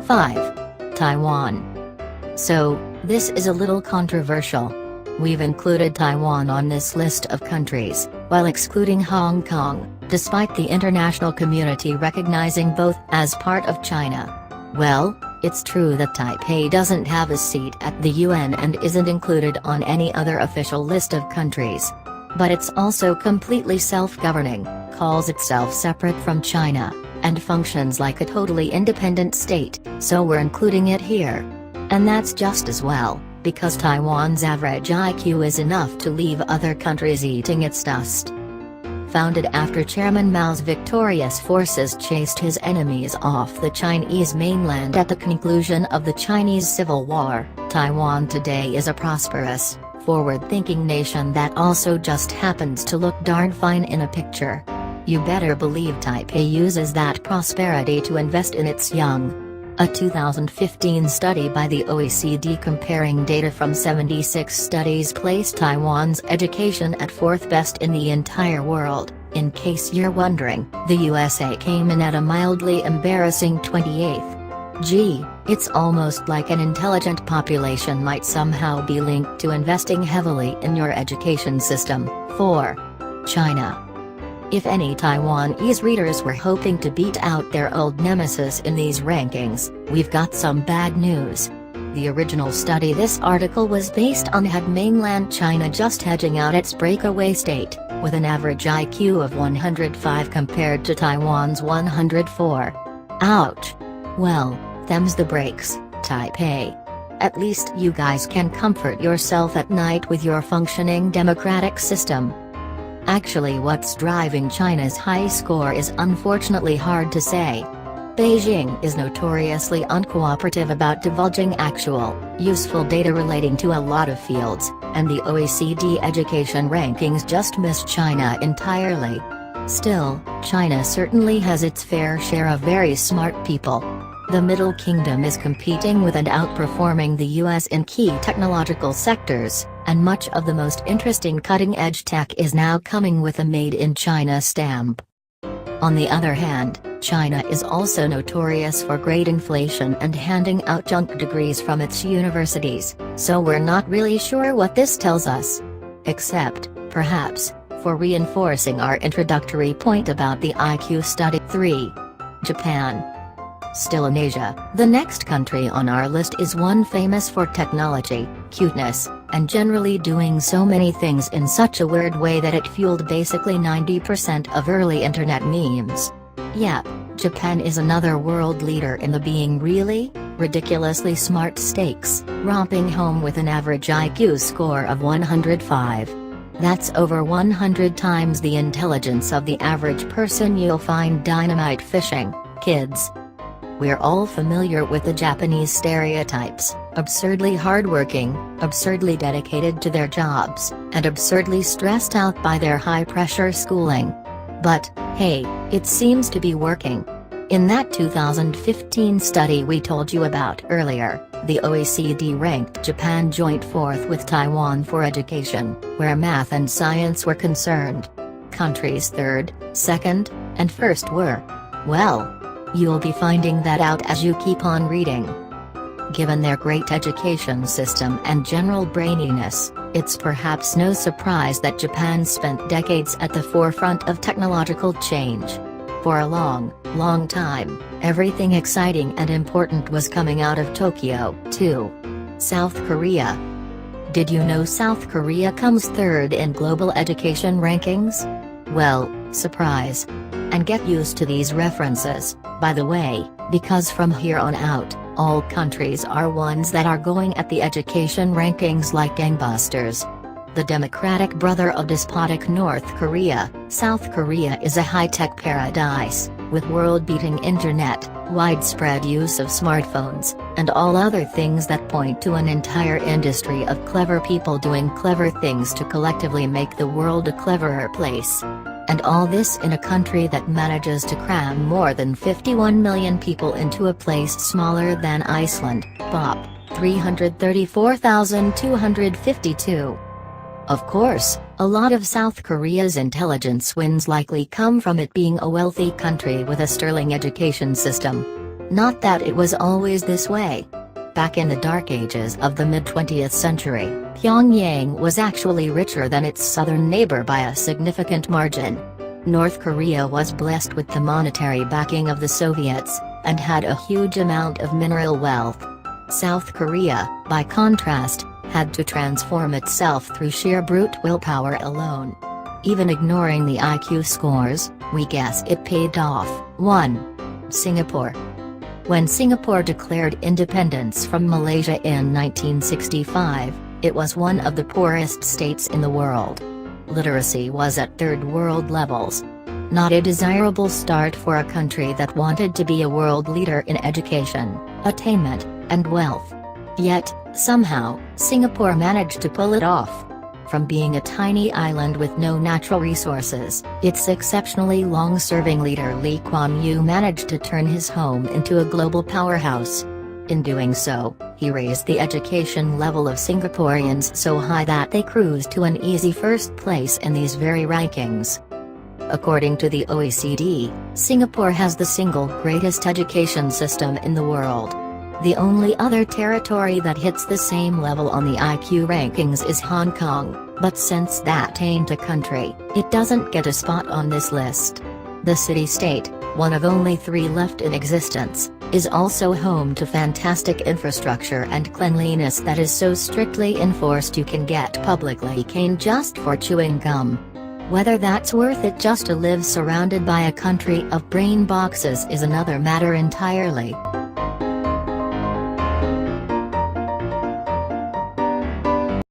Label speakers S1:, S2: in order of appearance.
S1: 5. Taiwan. So, this is a little controversial. We've included Taiwan on this list of countries, while excluding Hong Kong, despite the international community recognizing both as part of China. Well, it's true that Taipei doesn't have a seat at the UN and isn't included on any other official list of countries. But it's also completely self-governing, calls itself separate from China, and functions like a totally independent state, so we're including it here. And that's just as well, because Taiwan's average IQ is enough to leave other countries eating its dust. Founded after Chairman Mao's victorious forces chased his enemies off the Chinese mainland at the conclusion of the Chinese Civil War, Taiwan today is a prosperous, forward-thinking nation that also just happens to look darn fine in a picture. You better believe Taipei uses that prosperity to invest in its young. A 2015 study by the OECD comparing data from 76 studies placed Taiwan's education at 4th best in the entire world. In case you're wondering, the USA came in at a mildly embarrassing 28th. Gee, it's almost like an intelligent population might somehow be linked to investing heavily in your education system. 4. China. If any Taiwanese readers were hoping to beat out their old nemesis in these rankings, we've got some bad news. The original study this article was based on had mainland China just hedging out its breakaway state, with an average IQ of 105 compared to Taiwan's 104. Ouch. Well, them's the breaks, Taipei. At least you guys can comfort yourself at night with your functioning democratic system. Actually, what's driving China's high score is unfortunately hard to say. Beijing is notoriously uncooperative about divulging actual, useful data relating to a lot of fields, and the OECD education rankings just miss China entirely. Still, China certainly has its fair share of very smart people. The Middle Kingdom is competing with and outperforming the US in key technological sectors, and much of the most interesting cutting-edge tech is now coming with a Made in China stamp. On the other hand, China is also notorious for great inflation and handing out junk degrees from its universities, so we're not really sure what this tells us. Except, perhaps, for reinforcing our introductory point about the IQ study. 3. Japan. Still in Asia, the next country on our list is one famous for technology, cuteness, and generally doing so many things in such a weird way that it fueled basically 90% of early internet memes. Yep, Japan is another world leader in the being really, ridiculously smart stakes, romping home with an average IQ score of 105. That's over 100 times the intelligence of the average person you'll find dynamite fishing, kids. We're all familiar with the Japanese stereotypes: absurdly hardworking, absurdly dedicated to their jobs, and absurdly stressed out by their high-pressure schooling. But, hey, it seems to be working. In that 2015 study we told you about earlier, the OECD ranked Japan joint 4th with Taiwan for education, where math and science were concerned. Countries 3rd, 2nd, and 1st were. Well, you'll be finding that out as you keep on reading. Given their great education system and general braininess, it's perhaps no surprise that Japan spent decades at the forefront of technological change. For a long, long time, everything exciting and important was coming out of Tokyo, too. South Korea. Did you know South Korea comes 3rd in global education rankings? Well, surprise. And get used to these references, by the way, because from here on out, all countries are ones that are going at the education rankings like gangbusters. The democratic brother of despotic North Korea, South Korea is a high-tech paradise, with world-beating internet, widespread use of smartphones, and all other things that point to an entire industry of clever people doing clever things to collectively make the world a cleverer place. And all this in a country that manages to cram more than 51 million people into a place smaller than Iceland, Bop, 334,252. Of course, a lot of South Korea's intelligence wins likely come from it being a wealthy country with a sterling education system. Not that it was always this way. Back in the dark ages of the mid-20th century, Pyongyang was actually richer than its southern neighbor by a significant margin. North Korea was blessed with the monetary backing of the Soviets, and had a huge amount of mineral wealth. South Korea, by contrast, had to transform itself through sheer brute willpower alone. Even ignoring the IQ scores, we guess it paid off. 1. Singapore. When Singapore declared independence from Malaysia in 1965, it was one of the poorest states in the world. Literacy was at third world levels. Not a desirable start for a country that wanted to be a world leader in education, attainment, and wealth. Yet, somehow, Singapore managed to pull it off. From being a tiny island with no natural resources, its exceptionally long-serving leader Lee Kuan Yew managed to turn his home into a global powerhouse. In doing so, he raised the education level of Singaporeans so high that they cruised to an easy first place in these very rankings. According to the OECD, Singapore has the single greatest education system in the world. The only other territory that hits the same level on the IQ rankings is Hong Kong, but since that ain't a country, it doesn't get a spot on this list. The city-state, one of only 3 left in existence, is also home to fantastic infrastructure and cleanliness that is so strictly enforced you can get publicly caned just for chewing gum. Whether that's worth it just to live surrounded by a country of brain boxes is another matter entirely.